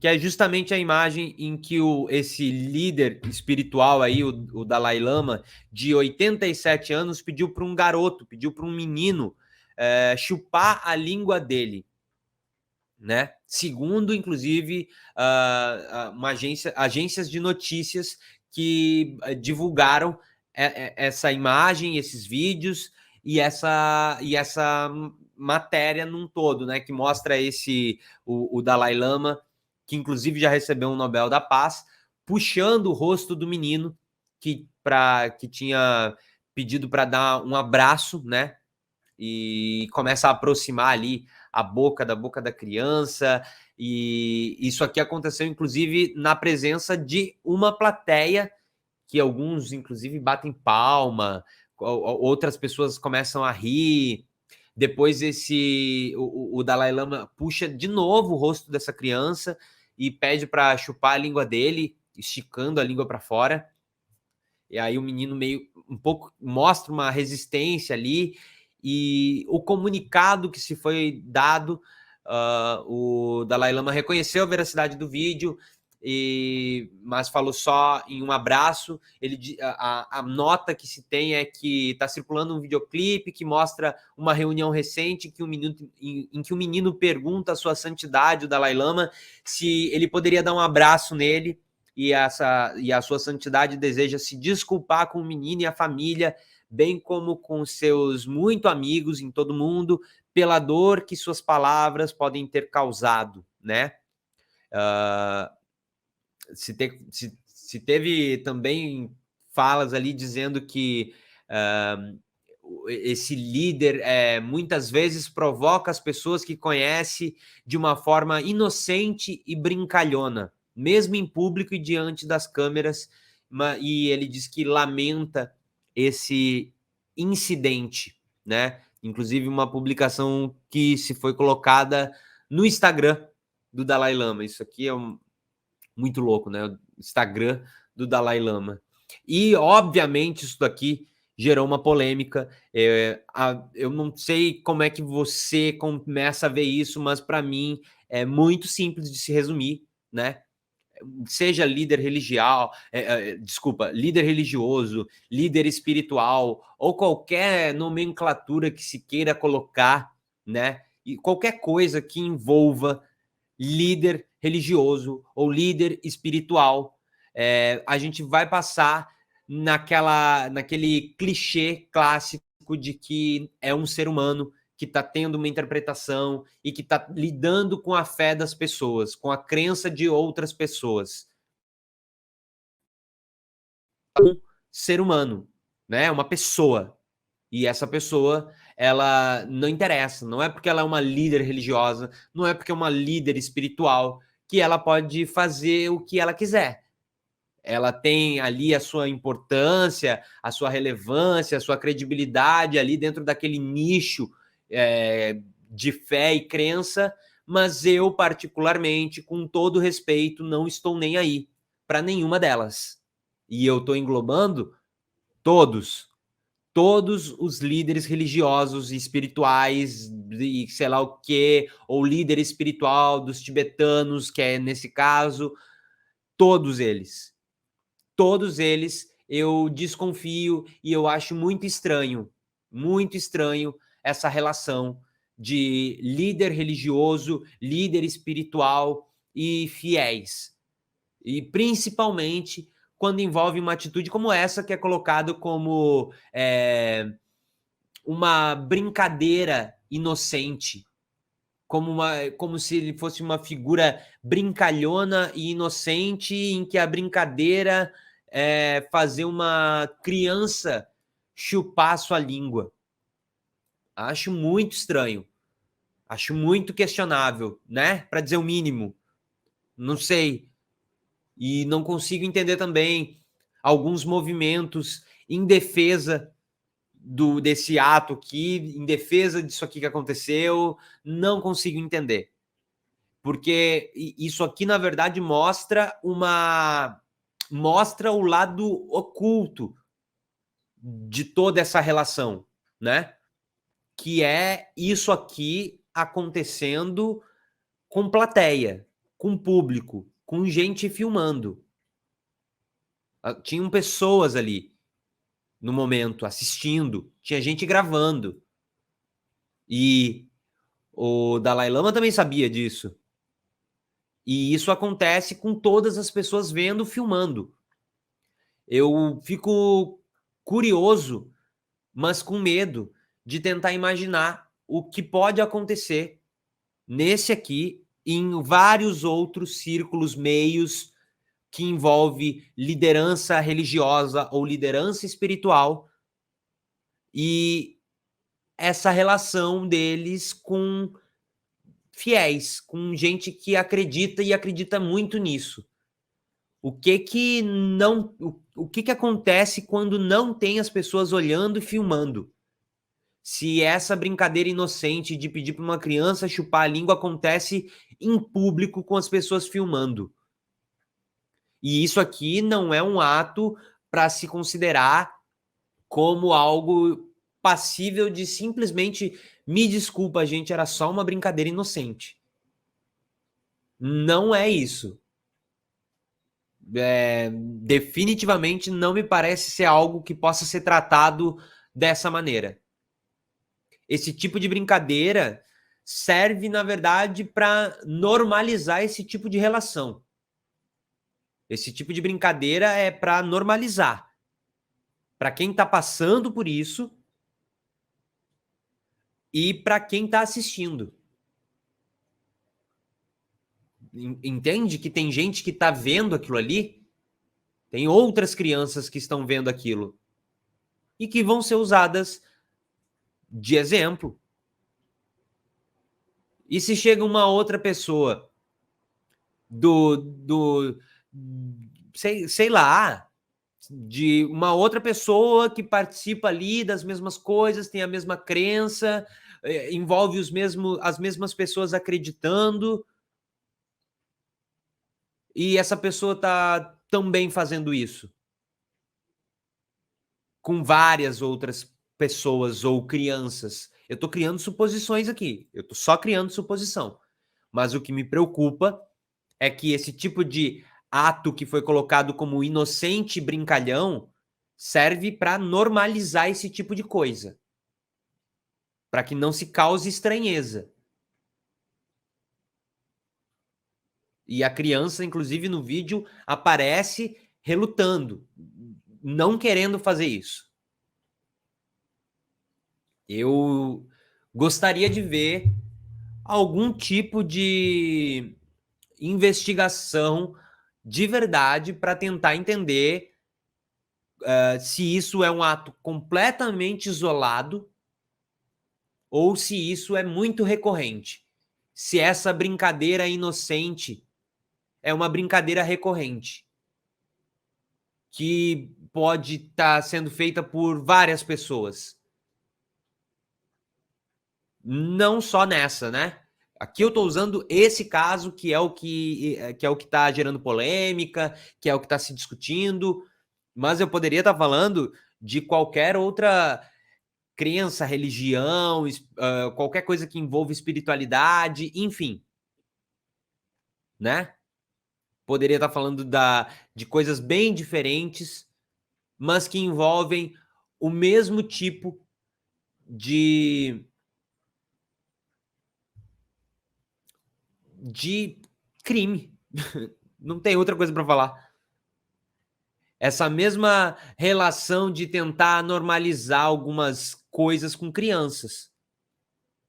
que é justamente a imagem em que esse líder espiritual aí, o Dalai Lama, de 87 anos, pediu para um garoto, pediu para um menino chupar a língua dele, né? Segundo, inclusive, agências de notícias que divulgaram essa imagem, esses vídeos e essa matéria num todo, né? Que mostra o Dalai Lama, que inclusive já recebeu um Nobel da Paz, puxando o rosto do menino que tinha pedido para dar um abraço, né? E começa a aproximar ali a boca da criança, e isso aqui aconteceu inclusive na presença de uma plateia, que alguns inclusive batem palma, outras pessoas começam a rir. Depois o Dalai Lama puxa de novo o rosto dessa criança e pede para chupar a língua dele, esticando a língua para fora. E aí o menino meio um pouco mostra uma resistência ali, e o comunicado que se foi dado, o Dalai Lama reconheceu a veracidade do vídeo, mas falou só em um abraço. A nota que se tem é que está circulando um videoclipe que mostra uma reunião recente em que o menino pergunta à sua santidade, o Dalai Lama, se ele poderia dar um abraço nele, e a sua santidade deseja se desculpar com o menino e a família, bem como com seus muito amigos em todo mundo, pela dor que suas palavras podem ter causado, né? Se teve também falas ali dizendo que esse líder muitas vezes provoca as pessoas que conhece de uma forma inocente e brincalhona, mesmo em público e diante das câmeras, e ele diz que lamenta esse incidente, né? Inclusive uma publicação que se foi colocada no Instagram do Dalai Lama. Isso aqui é muito louco, né? O Instagram do Dalai Lama. E, obviamente, isso daqui gerou uma polêmica. Eu não sei como é que você começa a ver isso, mas para mim é muito simples de se resumir, né? Seja líder líder religioso, líder espiritual, ou qualquer nomenclatura que se queira colocar, né? E qualquer coisa que envolva líder religioso ou líder espiritual, a gente vai passar naquele clichê clássico de que é um ser humano que está tendo uma interpretação e que está lidando com a fé das pessoas, com a crença de outras pessoas. Um ser humano, né? Uma pessoa. E essa pessoa, ela não interessa, não é porque ela é uma líder religiosa, não é porque é uma líder espiritual, que ela pode fazer o que ela quiser. Ela tem ali a sua importância, a sua relevância, a sua credibilidade ali dentro daquele nicho de fé e crença, mas eu, particularmente, com todo respeito, não estou nem aí para nenhuma delas. E eu estou englobando todos os líderes religiosos e espirituais, e sei lá o que, ou líder espiritual dos tibetanos, que é nesse caso, todos eles. Todos eles eu desconfio e eu acho muito estranho essa relação de líder religioso, líder espiritual e fiéis. E principalmente quando envolve uma atitude como essa, que é colocado como uma brincadeira inocente, como se ele fosse uma figura brincalhona e inocente, em que a brincadeira é fazer uma criança chupar sua língua. Acho muito estranho. Acho muito questionável, né? Para dizer o mínimo. Não sei. E não consigo entender também alguns movimentos em defesa desse ato aqui, em defesa disso aqui que aconteceu. Não consigo entender. Porque isso aqui, na verdade, mostra o lado oculto de toda essa relação, né? Que é isso aqui acontecendo com plateia, com público, com gente filmando. Tinham pessoas ali no momento assistindo, tinha gente gravando. E o Dalai Lama também sabia disso. E isso acontece com todas as pessoas vendo, filmando. Eu fico curioso, mas com medo de tentar imaginar o que pode acontecer nesse aqui e em vários outros círculos, meios que envolve liderança religiosa ou liderança espiritual e essa relação deles com fiéis, com gente que acredita e acredita muito nisso. O que que não, o que que acontece quando não tem as pessoas olhando e filmando? Se essa brincadeira inocente de pedir para uma criança chupar a língua acontece em público com as pessoas filmando. E isso aqui não é um ato para se considerar como algo passível de simplesmente me desculpa, gente, era só uma brincadeira inocente. Não é isso. Definitivamente não me parece ser algo que possa ser tratado dessa maneira. Esse tipo de brincadeira serve, na verdade, para normalizar esse tipo de relação. Esse tipo de brincadeira é para normalizar. Para quem está passando por isso e para quem está assistindo. Entende que tem gente que está vendo aquilo ali? Tem outras crianças que estão vendo aquilo e que vão ser usadas de exemplo. E se chega uma outra pessoa sei lá, de uma outra pessoa que participa ali das mesmas coisas, tem a mesma crença, envolve as mesmas pessoas acreditando, e essa pessoa está também fazendo isso com várias outras pessoas ou crianças. Eu estou criando suposições aqui, eu estou só criando suposição. Mas o que me preocupa é que esse tipo de ato que foi colocado como inocente brincalhão serve para normalizar esse tipo de coisa, para que não se cause estranheza. E a criança, inclusive no vídeo, aparece relutando, não querendo fazer isso. Eu gostaria de ver algum tipo de investigação de verdade para tentar entender se isso é um ato completamente isolado ou se isso é muito recorrente. Se essa brincadeira inocente é uma brincadeira recorrente que pode estar sendo feita por várias pessoas. Não só nessa, né? Aqui eu estou usando esse caso que é o que está gerando polêmica, que é o que está se discutindo, mas eu poderia estar falando de qualquer outra crença, religião, qualquer coisa que envolva espiritualidade, enfim, né? Poderia estar falando de coisas bem diferentes, mas que envolvem o mesmo tipo de crime. Não tem outra coisa para falar. Essa mesma relação de tentar normalizar algumas coisas com crianças.